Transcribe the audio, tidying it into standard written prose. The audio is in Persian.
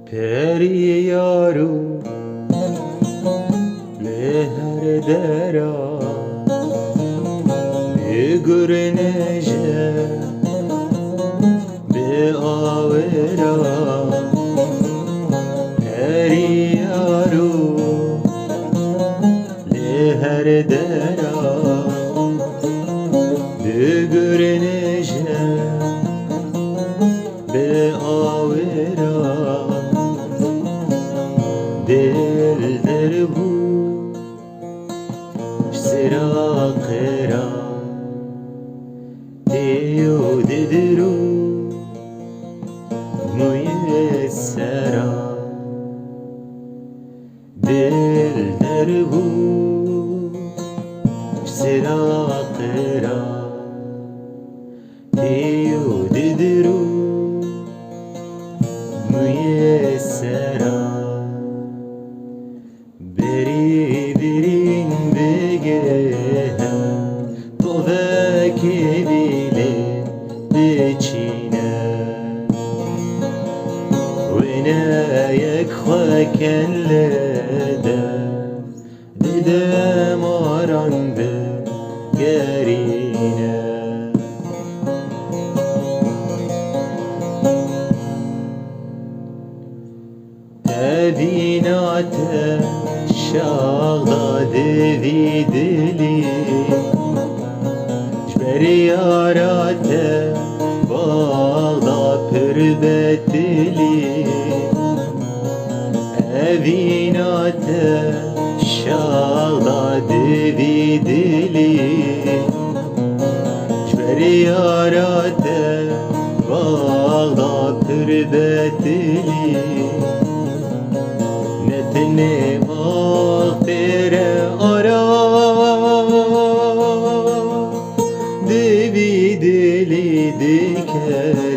پری یارو لهر درا بگر نجه به آورا پری یارو لهر درا بگر نجه به آورا دل در بود سرا قرا دیو ددرو میسرا دل در بود سرا قرا دیو ددرو میسرا بری برین بگه تو وکی بیله بچینه و نه یک خواکن لده دیده مارنده گرینه ابینات شاغدا دوی دلی جبر یارات باغدا پر بدلی ابینات شاغدا دوی دلی جبر یارات باغدا پر بدلی نتنه آخر آرا دیوی دلی دیکه